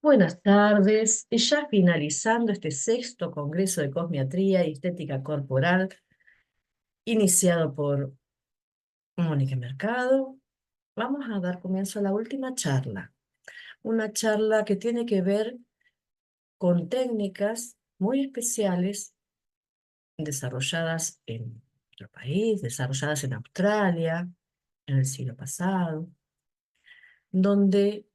Buenas tardes. Y ya finalizando este sexto Congreso de Cosmiatría y Estética Corporal, iniciado por Mónica Mercado, vamos a dar comienzo a la última charla. Una charla que tiene que ver con técnicas muy especiales desarrolladas en nuestro país, desarrolladas en Australia en el siglo pasado, donde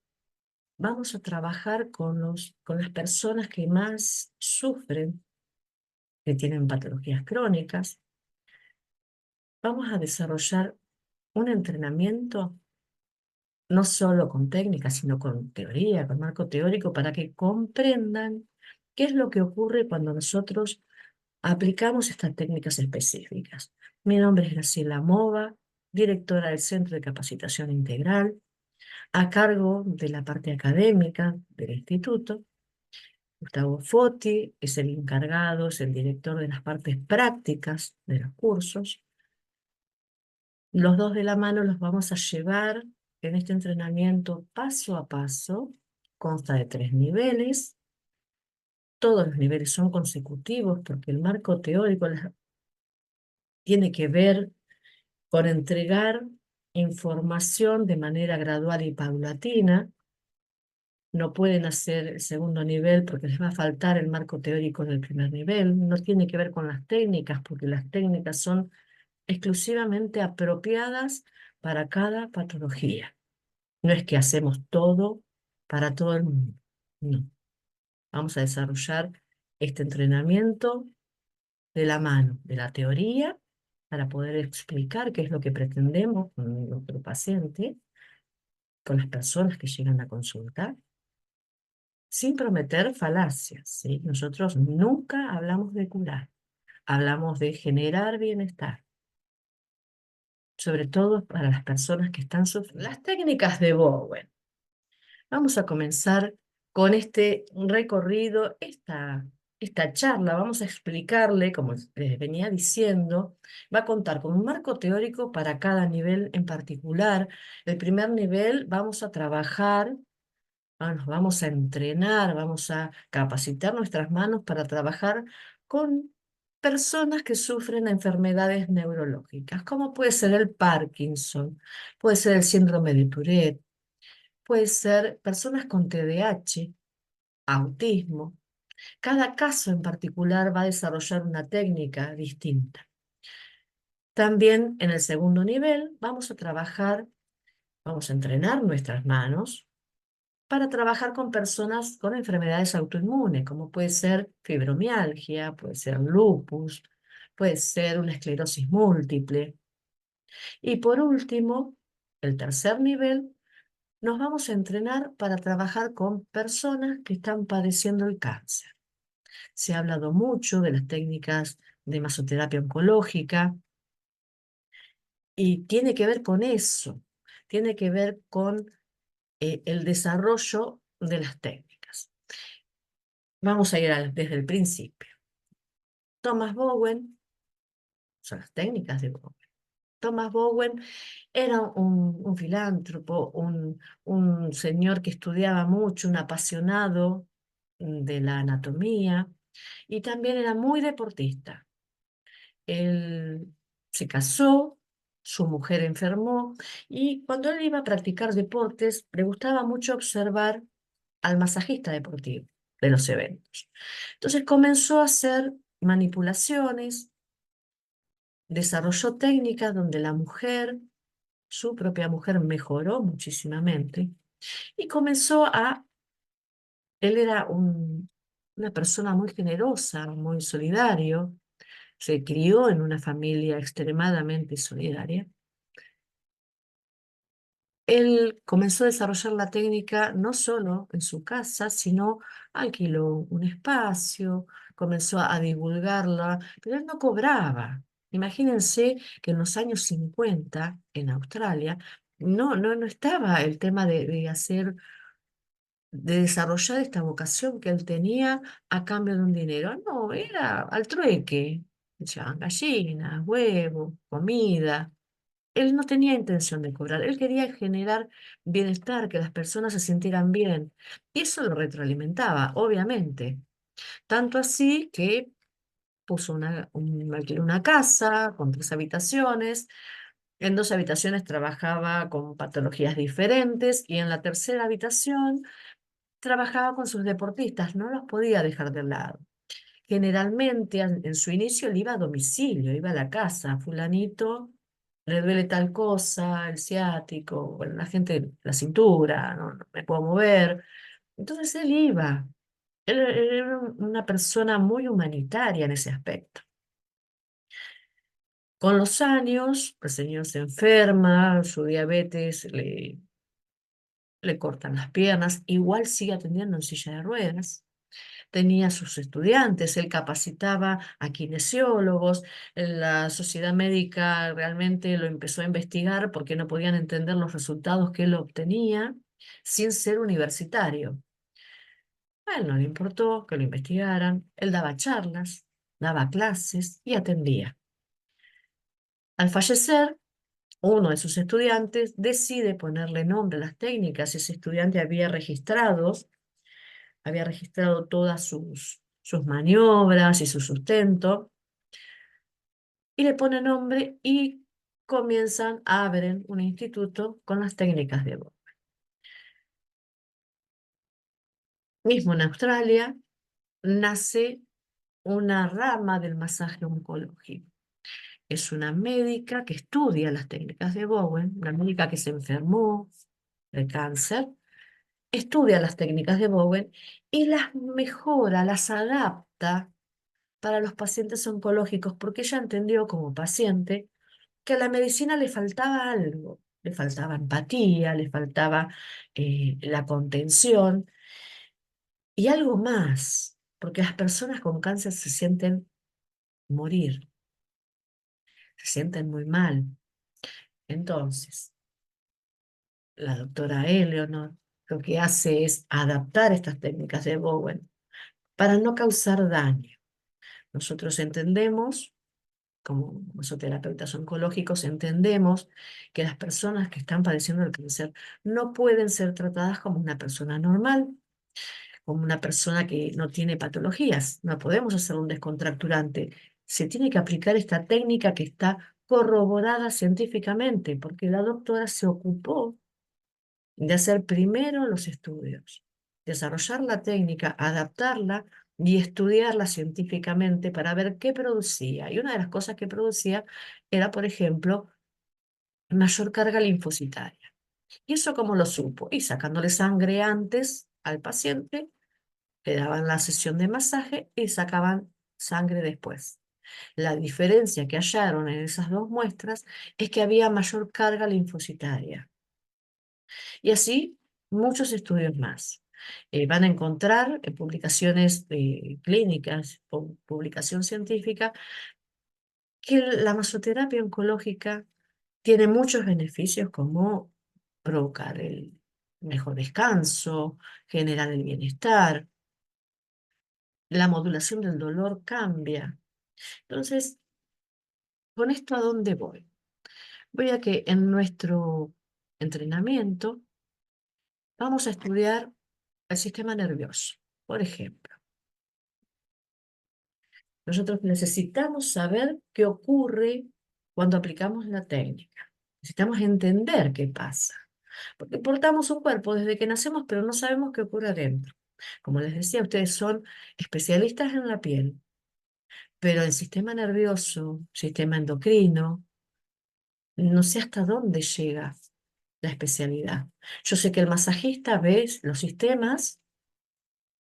vamos a trabajar con las personas que más sufren, que tienen patologías crónicas. Vamos a desarrollar un entrenamiento no solo con técnica, sino con teoría, con marco teórico, para que comprendan qué es lo que ocurre cuando nosotros aplicamos estas técnicas específicas. Mi nombre es Graciela Mova, directora del Centro de Capacitación Integral, a cargo de la parte académica del instituto. Gustavo Foti es el encargado, es el director de las partes prácticas de los cursos. Los dos de la mano los vamos a llevar en este entrenamiento paso a paso. Consta de 3 niveles. Todos los niveles son consecutivos porque el marco teórico tiene que ver con entregar información de manera gradual y paulatina. No pueden hacer el segundo nivel porque les va a faltar el marco teórico del primer nivel. No tiene que ver con las técnicas porque las técnicas son exclusivamente apropiadas para cada patología. No es que hacemos todo para todo el mundo. No. Vamos a desarrollar este entrenamiento de la mano de la teoría para poder explicar qué es lo que pretendemos con nuestro paciente, con las personas que llegan a consultar, sin prometer falacias, ¿sí? Nosotros nunca hablamos de curar, hablamos de generar bienestar, sobre todo para las personas que están sufriendo. Las técnicas de Bowen. Vamos a comenzar con este recorrido, esta charla. Vamos a explicarle, como les venía diciendo, va a contar con un marco teórico para cada nivel en particular. El primer nivel vamos a trabajar, nos vamos a entrenar, vamos a capacitar nuestras manos para trabajar con personas que sufren enfermedades neurológicas, como puede ser el Parkinson, puede ser el síndrome de Tourette, puede ser personas con TDAH, autismo. Cada caso en particular va a desarrollar una técnica distinta. También en el segundo nivel vamos a trabajar, vamos a entrenar nuestras manos para trabajar con personas con enfermedades autoinmunes, como puede ser fibromialgia, puede ser lupus, puede ser una esclerosis múltiple. Y por último, el tercer nivel, nos vamos a entrenar para trabajar con personas que están padeciendo el cáncer. Se ha hablado mucho de las técnicas de masoterapia oncológica y tiene que ver con eso, tiene que ver con el desarrollo de las técnicas. Vamos a ir desde el principio. Thomas Bowen, son las técnicas de Bowen. Thomas Bowen era un filántropo, un señor que estudiaba mucho, un apasionado de la anatomía y también era muy deportista. Él se casó, su mujer enfermó y cuando él iba a practicar deportes le gustaba mucho observar al masajista deportivo de los eventos. Entonces comenzó a hacer manipulaciones, desarrolló técnicas donde la mujer, su propia mujer, mejoró muchísimamente y comenzó él era una persona muy generosa, muy solidario, se crió en una familia extremadamente solidaria. Él comenzó a desarrollar la técnica no solo en su casa, sino alquiló un espacio, comenzó a divulgarla, pero él no cobraba. Imagínense que en los años 50 en Australia no estaba el tema de desarrollar esta vocación que él tenía a cambio de un dinero. No, era al trueque. Echaban gallinas, huevos, comida. Él no tenía intención de cobrar, él quería generar bienestar, que las personas se sintieran bien. Y eso lo retroalimentaba, obviamente. Tanto así que puso alquiló una casa con 3 habitaciones. En 2 habitaciones trabajaba con patologías diferentes y en la tercera habitación trabajaba con sus deportistas, no los podía dejar de lado. Generalmente en su inicio él iba a domicilio, iba a la casa, fulanito, le duele tal cosa, el ciático, bueno, la gente, la cintura, no me puedo mover. Entonces él iba. Él era una persona muy humanitaria en ese aspecto. Con los años, el señor se enferma, su diabetes le cortan las piernas, igual sigue atendiendo en silla de ruedas. Tenía sus estudiantes, él capacitaba a kinesiólogos, la sociedad médica realmente lo empezó a investigar porque no podían entender los resultados que él obtenía sin ser universitario. A él no le importó que lo investigaran, él daba charlas, daba clases y atendía. Al fallecer, uno de sus estudiantes decide ponerle nombre a las técnicas. Ese estudiante había registrado todas sus maniobras y su sustento, y le pone nombre y abren un instituto con las técnicas de Bob. Mismo en Australia nace una rama del masaje oncológico. Es una médica que estudia las técnicas de Bowen, una médica que se enfermó de cáncer, estudia las técnicas de Bowen y las mejora, las adapta para los pacientes oncológicos, porque ella entendió como paciente que a la medicina le faltaba algo, le faltaba empatía, le faltaba la contención y algo más, porque las personas con cáncer se sienten morir, se sienten muy mal. Entonces, la doctora Eleanor lo que hace es adaptar estas técnicas de Bowen para no causar daño. Nosotros entendemos, como masoterapeutas oncológicos, entendemos que las personas que están padeciendo el cáncer no pueden ser tratadas como una persona normal, como una persona que no tiene patologías. No podemos hacer un descontracturante. Se tiene que aplicar esta técnica que está corroborada científicamente, porque la doctora se ocupó de hacer primero los estudios, desarrollar la técnica, adaptarla y estudiarla científicamente para ver qué producía. Y una de las cosas que producía era, por ejemplo, mayor carga linfocitaria. ¿Y eso cómo lo supo? Y sacándole sangre antes al paciente, le daban la sesión de masaje y sacaban sangre después. La diferencia que hallaron en esas dos muestras es que había mayor carga linfocitaria. Y así muchos estudios más. Van a encontrar en publicaciones clínicas o publicación científica que la masoterapia oncológica tiene muchos beneficios como provocar el mejor descanso, generar el bienestar, la modulación del dolor cambia. Entonces, ¿con esto a dónde voy? Voy a que en nuestro entrenamiento vamos a estudiar el sistema nervioso. Por ejemplo, nosotros necesitamos saber qué ocurre cuando aplicamos la técnica. Necesitamos entender qué pasa. Porque portamos un cuerpo desde que nacemos, pero no sabemos qué ocurre adentro. Como les decía, ustedes son especialistas en la piel, pero el sistema nervioso, sistema endocrino, no sé hasta dónde llega la especialidad. Yo sé que el masajista ve los sistemas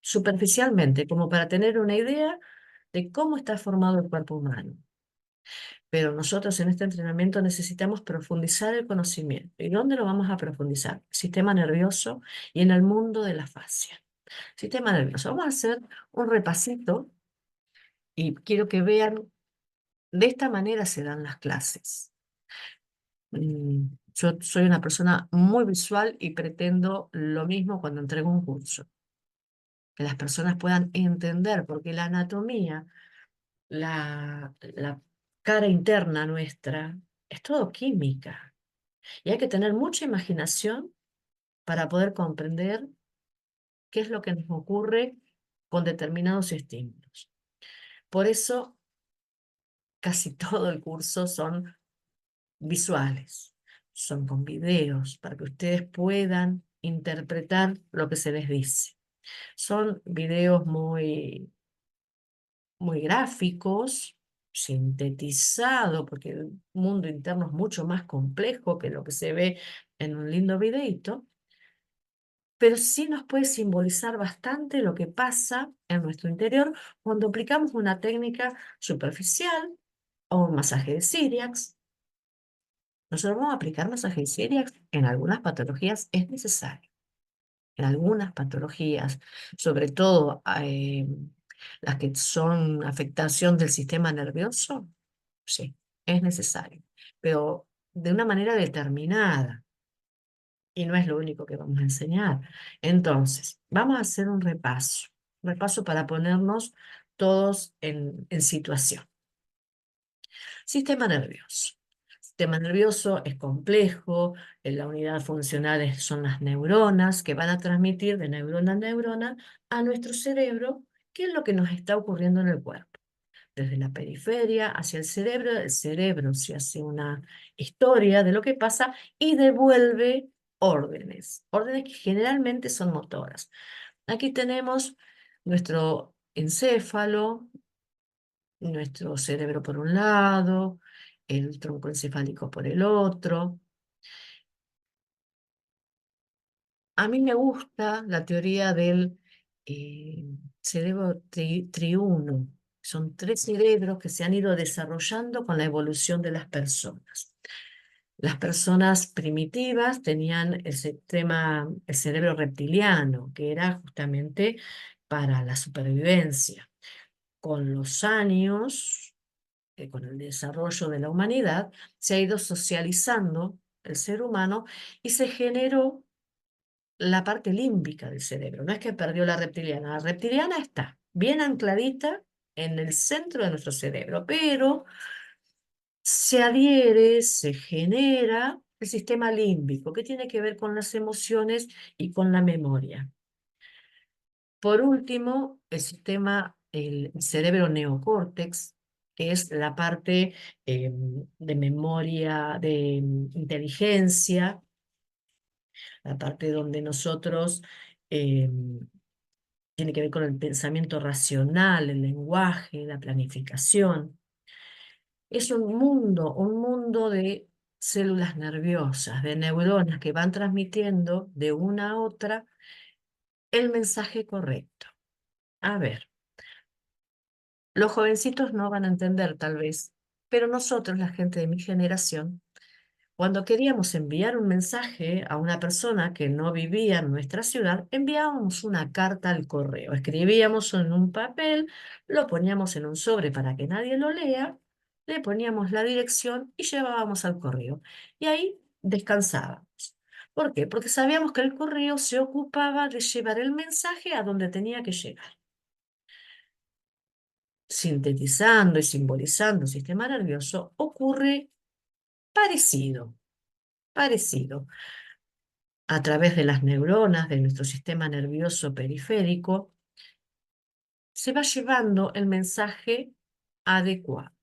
superficialmente, como para tener una idea de cómo está formado el cuerpo humano. Pero nosotros en este entrenamiento necesitamos profundizar el conocimiento. ¿Y dónde lo vamos a profundizar? Sistema nervioso y en el mundo de la fascia. Sistema nervioso. Vamos a hacer un repasito y quiero que vean, de esta manera se dan las clases. Yo soy una persona muy visual y pretendo lo mismo cuando entrego un curso. Que las personas puedan entender, porque la anatomía, la cara interna nuestra, Es todo química. Y hay que tener mucha imaginación para poder comprender qué es lo que nos ocurre con determinados estímulos. Por eso, casi todo el curso son visuales, son con videos, para que ustedes puedan interpretar lo que se les dice. Son videos muy gráficos, sintetizados, porque el mundo interno es mucho más complejo que lo que se ve en un lindo videíto, pero sí nos puede simbolizar bastante lo que pasa en nuestro interior cuando aplicamos una técnica superficial o un masaje de Cyriax. Nosotros vamos a aplicar masaje de Cyriax en algunas patologías, es necesario. En algunas patologías, sobre todo las que son afectación del sistema nervioso, sí, es necesario, pero de una manera determinada. Y no es lo único que vamos a enseñar. Entonces, vamos a hacer un repaso para ponernos todos en situación. Sistema nervioso. Sistema nervioso es complejo, la unidad funcional son las neuronas que van a transmitir de neurona a neurona a nuestro cerebro qué es lo que nos está ocurriendo en el cuerpo. Desde la periferia hacia el cerebro se hace una historia de lo que pasa y devuelve órdenes que generalmente son motoras. Aquí tenemos nuestro encéfalo, nuestro cerebro por un lado, el tronco encefálico por el otro. A mí me gusta la teoría del eh, cerebro triuno. Son tres cerebros que se han ido desarrollando con la evolución de las personas. Las personas primitivas tenían el cerebro reptiliano, que era justamente para la supervivencia. Con los años, con el desarrollo de la humanidad, se ha ido socializando el ser humano y se generó la parte límbica del cerebro. No es que perdió la reptiliana está bien ancladita en el centro de nuestro cerebro, pero se adhiere, se genera el sistema límbico, que tiene que ver con las emociones y con la memoria. Por último, el cerebro neocórtex, que es la parte de memoria, de inteligencia, la parte donde nosotros tiene que ver con el pensamiento racional, el lenguaje, la planificación. Es un mundo de células nerviosas, de neuronas que van transmitiendo de una a otra el mensaje correcto. A ver, los jovencitos no van a entender tal vez, pero nosotros, la gente de mi generación, cuando queríamos enviar un mensaje a una persona que no vivía en nuestra ciudad, enviábamos una carta al correo. Escribíamos en un papel, lo poníamos en un sobre para que nadie lo lea, le poníamos la dirección y llevábamos al correo. Y ahí descansábamos. ¿Por qué? Porque sabíamos que el correo se ocupaba de llevar el mensaje a donde tenía que llegar. Sintetizando y simbolizando el sistema nervioso, ocurre parecido, parecido. A través de las neuronas de nuestro sistema nervioso periférico, se va llevando el mensaje adecuado.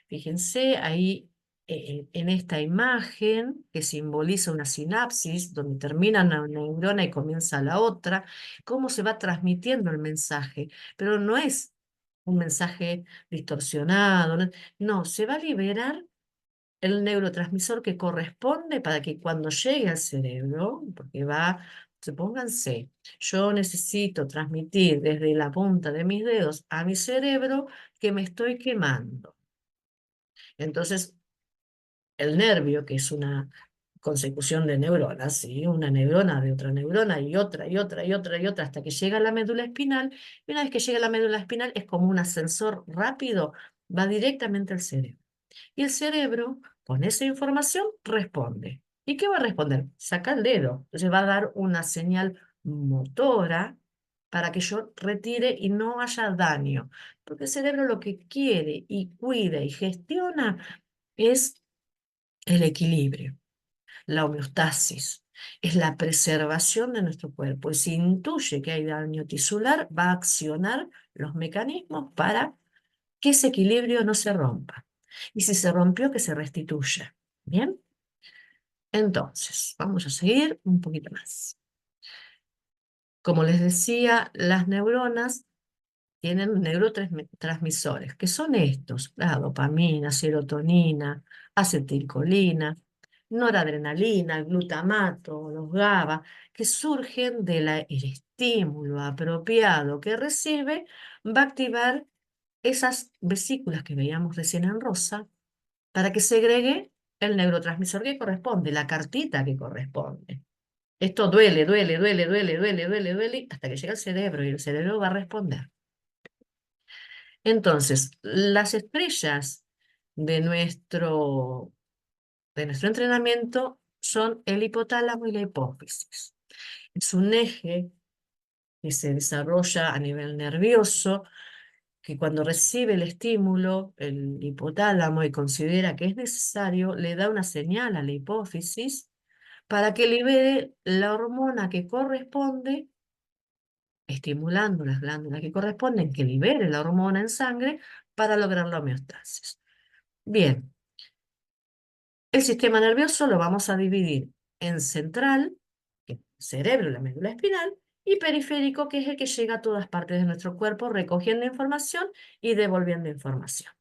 Fíjense ahí en esta imagen que simboliza una sinapsis, donde termina una neurona y comienza la otra, cómo se va transmitiendo el mensaje, pero no es un mensaje distorsionado, no, se va a liberar el neurotransmisor que corresponde para que cuando llegue al cerebro, porque va, supónganse, yo necesito transmitir desde la punta de mis dedos a mi cerebro que me estoy quemando. Entonces, el nervio, que es una consecución de neuronas, ¿sí? Una neurona de otra neurona y otra y otra y otra y otra hasta que llega a la médula espinal, y una vez que llega a la médula espinal es como un ascensor rápido, va directamente al cerebro. Y el cerebro, con esa información, responde. ¿Y qué va a responder? Saca el dedo. Entonces va a dar una señal motora para que yo retire y no haya daño. Porque el cerebro lo que quiere y cuida y gestiona es el equilibrio, la homeostasis, es la preservación de nuestro cuerpo. Y si intuye que hay daño tisular, va a accionar los mecanismos para que ese equilibrio no se rompa. Y si se rompió, que se restituya. ¿Bien? Entonces, vamos a seguir un poquito más. Como les decía, las neuronas tienen neurotransmisores, que son estos: la dopamina, serotonina, acetilcolina, noradrenalina, el glutamato, los GABA, que surgen del estímulo apropiado que recibe, va a activar esas vesículas que veíamos recién en rosa, para que segregue el neurotransmisor que corresponde, la cartita que corresponde. Esto duele, duele, duele, duele, duele, duele, duele, hasta que llega al cerebro y el cerebro va a responder. Entonces, las estrellas de nuestro entrenamiento son el hipotálamo y la hipófisis. Es un eje que se desarrolla a nivel nervioso, que cuando recibe el estímulo, el hipotálamo, y considera que es necesario, le da una señal a la hipófisis para que libere la hormona que corresponde, estimulando las glándulas que corresponden, que libere la hormona en sangre para lograr la homeostasis. Bien, el sistema nervioso lo vamos a dividir en central, que es el cerebro y la médula espinal, y periférico, que es el que llega a todas partes de nuestro cuerpo recogiendo información y devolviendo información.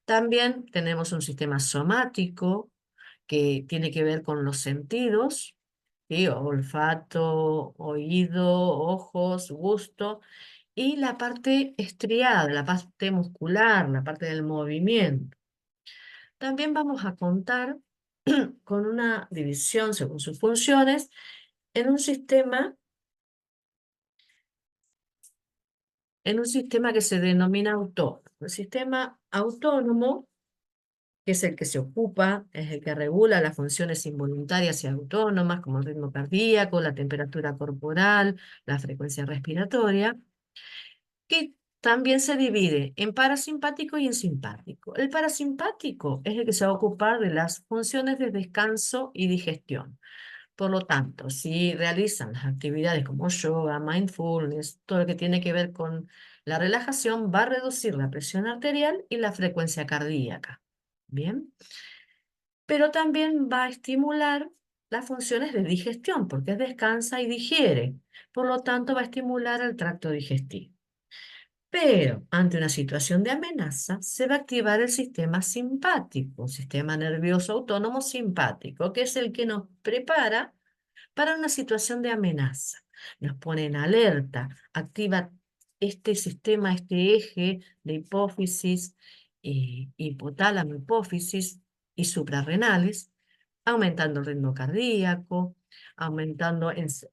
También tenemos un sistema somático que tiene que ver con los sentidos, ¿sí? Olfato, oído, ojos, gusto, y la parte estriada, la parte muscular, la parte del movimiento. También vamos a contar con una división según sus funciones en un sistema que se denomina autónomo. El sistema autónomo, que es el que se ocupa, es el que regula las funciones involuntarias y autónomas, como el ritmo cardíaco, la temperatura corporal, la frecuencia respiratoria, que también se divide en parasimpático y en simpático. El parasimpático es el que se va a ocupar de las funciones de descanso y digestión. Por lo tanto, si realizan las actividades como yoga, mindfulness, todo lo que tiene que ver con la relajación, va a reducir la presión arterial y la frecuencia cardíaca. Bien, pero también va a estimular las funciones de digestión, porque descansa y digiere. Por lo tanto, va a estimular el tracto digestivo. Pero ante una situación de amenaza, se va a activar el sistema simpático, sistema nervioso autónomo simpático, que es el que nos prepara para una situación de amenaza. Nos pone en alerta, activa este sistema, este eje de hipófisis, hipotálamo, hipófisis y suprarrenales, aumentando el ritmo cardíaco,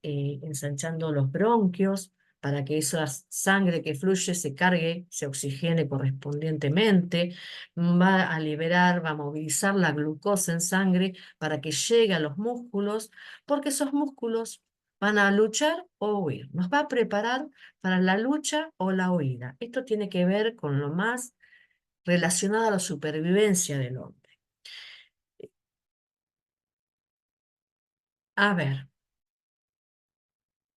ensanchando los bronquios para que esa sangre que fluye se cargue, se oxigene correspondientemente, va a liberar, va a movilizar la glucosa en sangre para que llegue a los músculos, porque esos músculos van a luchar o huir. Nos va a preparar para la lucha o la huida. Esto tiene que ver con lo más relacionado a la supervivencia del hombre. A ver,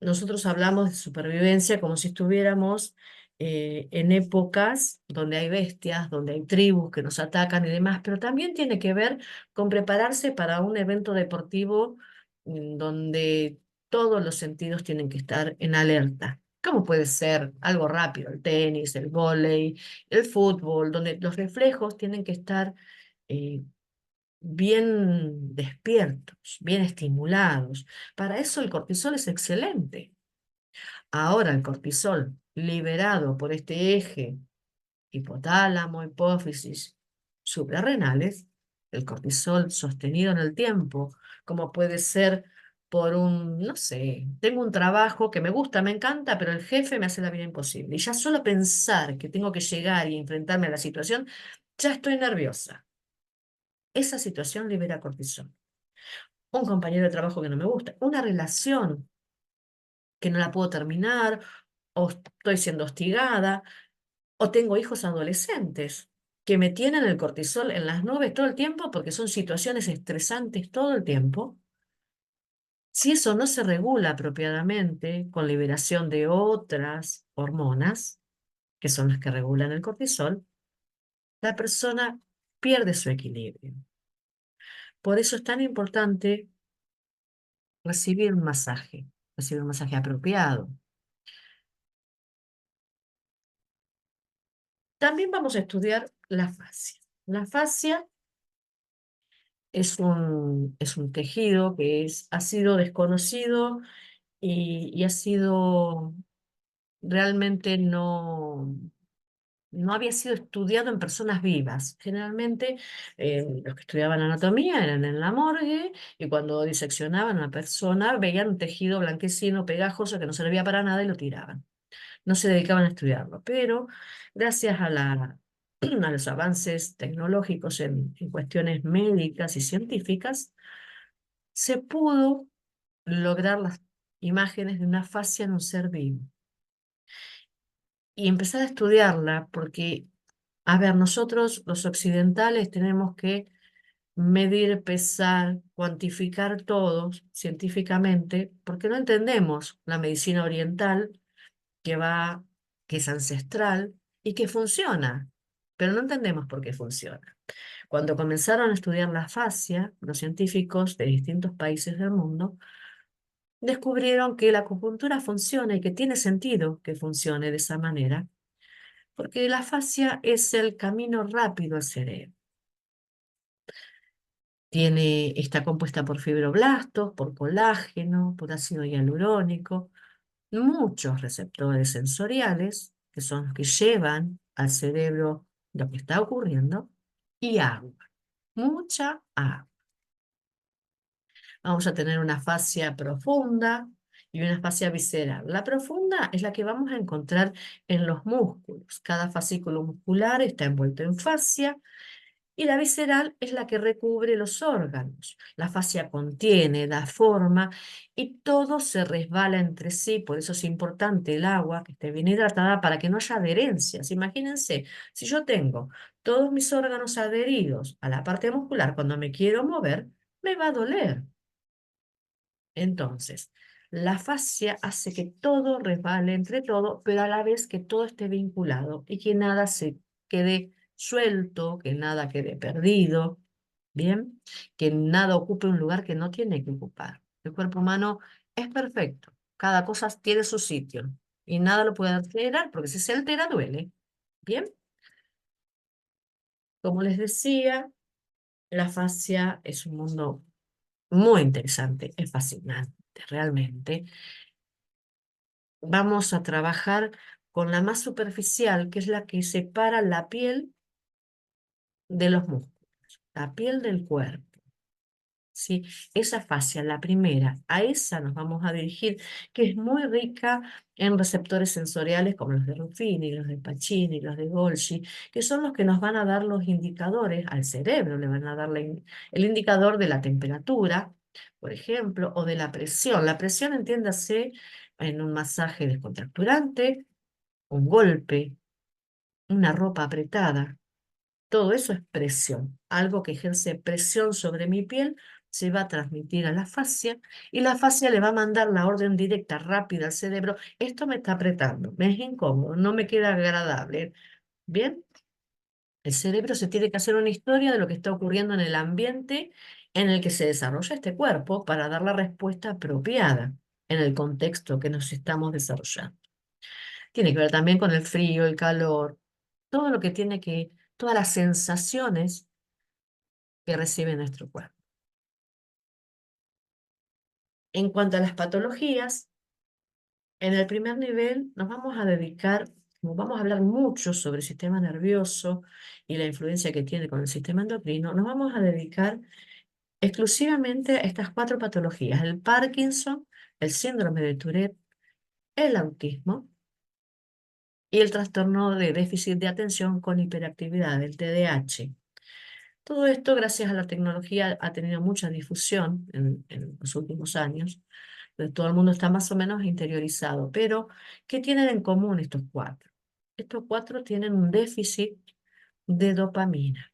nosotros hablamos de supervivencia como si estuviéramos en épocas donde hay bestias, donde hay tribus que nos atacan y demás, pero también tiene que ver con prepararse para un evento deportivo donde todos los sentidos tienen que estar en alerta. ¿Cómo puede ser algo rápido? El tenis, el vóley, el fútbol, donde los reflejos tienen que estar eh, bien despiertos, bien estimulados. Para eso el cortisol es excelente. Ahora el cortisol liberado por este eje hipotálamo, hipófisis, suprarrenales, el cortisol sostenido en el tiempo, como puede ser por no sé, tengo un trabajo que me gusta, me encanta, pero el jefe me hace la vida imposible. Y ya solo pensar que tengo que llegar y enfrentarme a la situación, ya estoy nerviosa. Esa situación libera cortisol. Un compañero de trabajo que no me gusta, una relación que no la puedo terminar, o estoy siendo hostigada, o tengo hijos adolescentes que me tienen el cortisol en las nubes todo el tiempo porque son situaciones estresantes todo el tiempo. Si eso no se regula apropiadamente con liberación de otras hormonas, que son las que regulan el cortisol, la persona pierde su equilibrio. Por eso es tan importante recibir un masaje apropiado. También vamos a estudiar la fascia. La fascia es un tejido que ha sido desconocido y ha sido realmente no había sido estudiado en personas vivas. Generalmente los que estudiaban anatomía eran en la morgue y cuando diseccionaban a una persona veían un tejido blanquecino, pegajoso, que no servía para nada y lo tiraban. No se dedicaban a estudiarlo, pero gracias a los avances tecnológicos en cuestiones médicas y científicas, se pudo lograr las imágenes de una fascia en un ser vivo y empezar a estudiarla porque, a ver, nosotros los occidentales tenemos que medir, pesar, cuantificar todo científicamente porque no entendemos la medicina oriental que va, que es ancestral y que funciona, pero no entendemos por qué funciona. Cuando comenzaron a estudiar la fascia, los científicos de distintos países del mundo descubrieron que la acupuntura funciona y que tiene sentido que funcione de esa manera, porque la fascia es el camino rápido al cerebro. Está compuesta por fibroblastos, por colágeno, por ácido hialurónico, muchos receptores sensoriales, que son los que llevan al cerebro lo que está ocurriendo, y agua, mucha agua. Vamos a tener una fascia profunda y una fascia visceral. La profunda es la que vamos a encontrar en los músculos. Cada fascículo muscular está envuelto en fascia y la visceral es la que recubre los órganos. La fascia contiene, da forma y todo se resbala entre sí. Por eso es importante el agua, que esté bien hidratada para que no haya adherencias. Imagínense, si yo tengo todos mis órganos adheridos a la parte muscular, cuando me quiero mover, me va a doler. Entonces, la fascia hace que todo resbale entre todo, pero a la vez que todo esté vinculado y que nada se quede suelto, que nada quede perdido, ¿bien? Que nada ocupe un lugar que no tiene que ocupar. El cuerpo humano es perfecto, cada cosa tiene su sitio y nada lo puede alterar porque si se altera duele, ¿bien? Como les decía, la fascia es un mundo muy interesante, es fascinante, realmente. Vamos a trabajar con la más superficial, que es la que separa la piel de los músculos, la piel del cuerpo. ¿Sí? Esa fascia, la primera, a esa nos vamos a dirigir, que es muy rica en receptores sensoriales como los de Ruffini, los de Pacini, los de Golgi, que son los que nos van a dar los indicadores al cerebro, le van a dar el indicador de la temperatura, por ejemplo, o de la presión. La presión, entiéndase, en un masaje descontracturante, un golpe, una ropa apretada. Todo eso es presión. Algo que ejerce presión sobre mi piel se va a transmitir a la fascia y la fascia le va a mandar la orden directa, rápida al cerebro. Esto me está apretando, me es incómodo, no me queda agradable. Bien, el cerebro se tiene que hacer una historia de lo que está ocurriendo en el ambiente en el que se desarrolla este cuerpo para dar la respuesta apropiada en el contexto que nos estamos desarrollando. Tiene que ver también con el frío, el calor, todo lo que todas las sensaciones que recibe nuestro cuerpo. En cuanto a las patologías, en el primer nivel nos vamos a dedicar, como vamos a hablar mucho sobre el sistema nervioso y la influencia que tiene con el sistema endocrino, nos vamos a dedicar exclusivamente a estas cuatro patologías: el Parkinson, el síndrome de Tourette, el autismo y el trastorno de déficit de atención con hiperactividad, el TDAH. Todo esto, gracias a la tecnología, ha tenido mucha difusión en los últimos años. Todo el mundo está más o menos interiorizado. Pero, ¿qué tienen en común estos cuatro? Estos cuatro tienen un déficit de dopamina.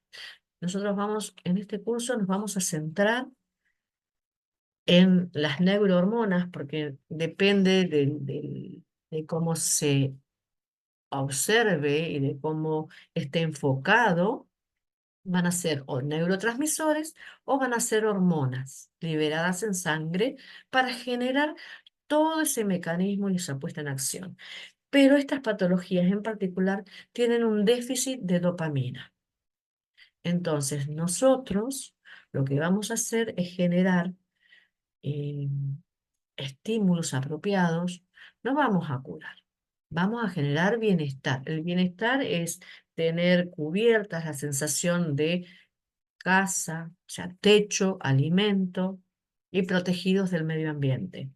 Nosotros vamos, en este curso nos vamos a centrar en las neurohormonas porque depende de cómo se observe y de cómo esté enfocado, van a ser o neurotransmisores o van a ser hormonas liberadas en sangre para generar todo ese mecanismo y esa puesta en acción. Pero estas patologías en particular tienen un déficit de dopamina. Entonces, nosotros lo que vamos a hacer es generar eh, estímulos apropiados, no vamos a curar, vamos a generar bienestar. El bienestar es tener cubiertas la sensación de casa, o sea, techo, alimento y protegidos del medio ambiente.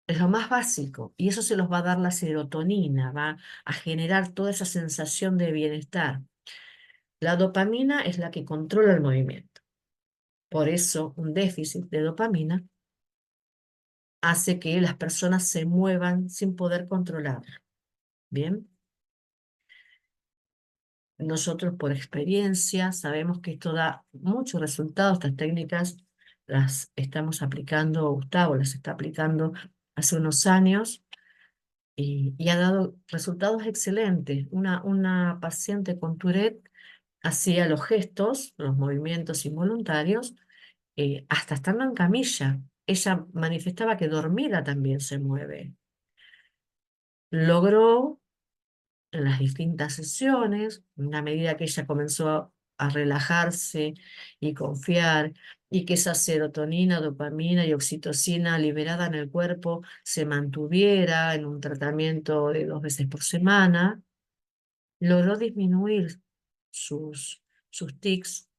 Es lo más básico y eso se los va a dar la serotonina, va a generar toda esa sensación de bienestar. La dopamina es la que controla el movimiento. Por eso, un déficit de dopamina hace que las personas se muevan sin poder controlar. Bien, nosotros por experiencia sabemos que esto da muchos resultados. Estas técnicas las estamos aplicando, Gustavo las está aplicando hace unos años y ha dado resultados excelentes. Una paciente con Tourette hacía los gestos, los movimientos involuntarios, hasta estando en camilla. Ella manifestaba que dormida también se mueve. Logró en las distintas sesiones, a medida que ella comenzó a relajarse y confiar, y que esa serotonina, dopamina y oxitocina liberada en el cuerpo se mantuviera en un tratamiento de 2 veces por semana, logró disminuir sus tics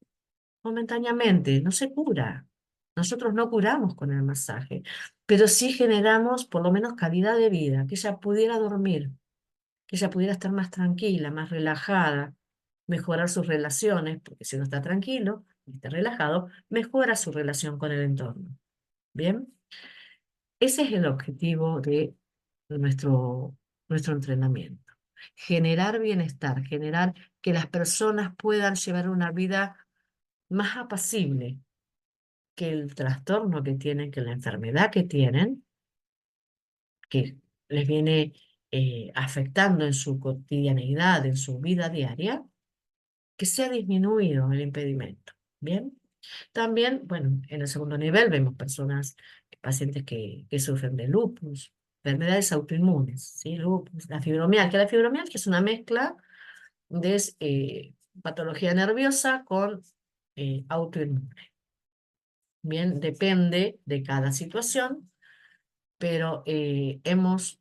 momentáneamente. No se cura. Nosotros no curamos con el masaje, pero sí generamos por lo menos calidad de vida, que ella pudiera dormir, que ella pudiera estar más tranquila, más relajada, mejorar sus relaciones, porque si no está tranquilo y está relajado, mejora su relación con el entorno. ¿Bien? Ese es el objetivo de nuestro entrenamiento. Generar bienestar, generar que las personas puedan llevar una vida más apacible, que el trastorno que tienen, que la enfermedad que tienen, que les viene afectando en su cotidianeidad, en su vida diaria, que sea disminuido el impedimento. ¿Bien? También, bueno, en el segundo nivel vemos personas, pacientes que sufren de lupus, enfermedades autoinmunes, ¿sí? Lupus, la fibromialgia es una mezcla de patología nerviosa con autoinmune. Bien, depende de cada situación, pero hemos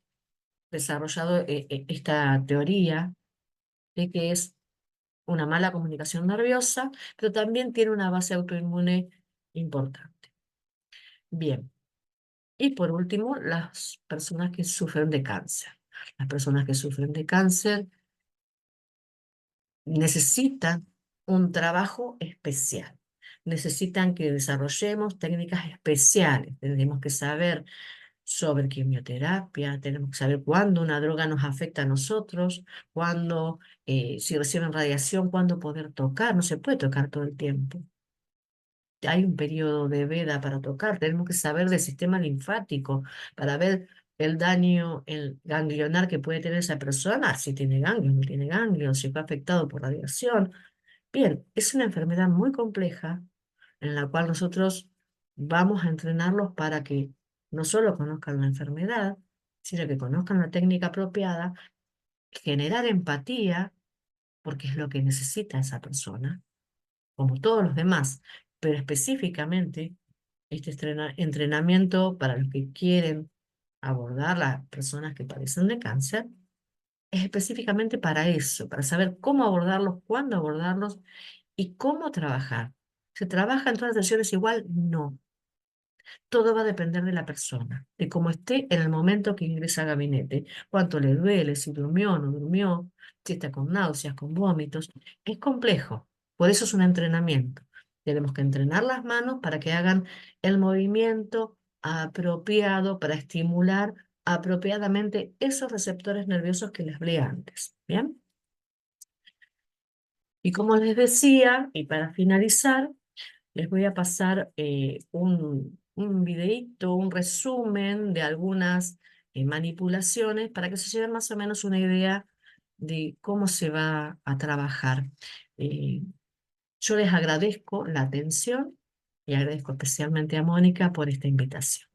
desarrollado esta teoría de que es una mala comunicación nerviosa, pero también tiene una base autoinmune importante. Bien, y por último, las personas que sufren de cáncer. Las personas que sufren de cáncer necesitan un trabajo especial. Necesitan que desarrollemos técnicas especiales. Tenemos que saber sobre quimioterapia, tenemos que saber cuándo una droga nos afecta a nosotros, cuándo, si reciben radiación, cuándo poder tocar. No se puede tocar todo el tiempo. Hay un periodo de veda para tocar. Tenemos que saber del sistema linfático para ver el daño el ganglionar que puede tener esa persona, si tiene ganglio, no tiene ganglio, si fue afectado por radiación. Bien, es una enfermedad muy compleja en la cual nosotros vamos a entrenarlos para que no solo conozcan la enfermedad, sino que conozcan la técnica apropiada, generar empatía, porque es lo que necesita esa persona, como todos los demás, pero específicamente este entrenamiento para los que quieren abordar las personas que padecen de cáncer, es específicamente para eso, para saber cómo abordarlos, cuándo abordarlos y cómo trabajar. ¿Se trabaja en todas las sesiones igual? No. Todo va a depender de la persona, de cómo esté en el momento que ingresa al gabinete, cuánto le duele, si durmió o no durmió, si está con náuseas, con vómitos. Es complejo, por eso es un entrenamiento. Tenemos que entrenar las manos para que hagan el movimiento apropiado para estimular apropiadamente esos receptores nerviosos que les hablé antes. ¿Bien? Y como les decía, y para finalizar, les voy a pasar un videíto, un resumen de algunas manipulaciones para que se lleven más o menos una idea de cómo se va a trabajar. Eh, yo les agradezco la atención y agradezco especialmente a Mónica por esta invitación.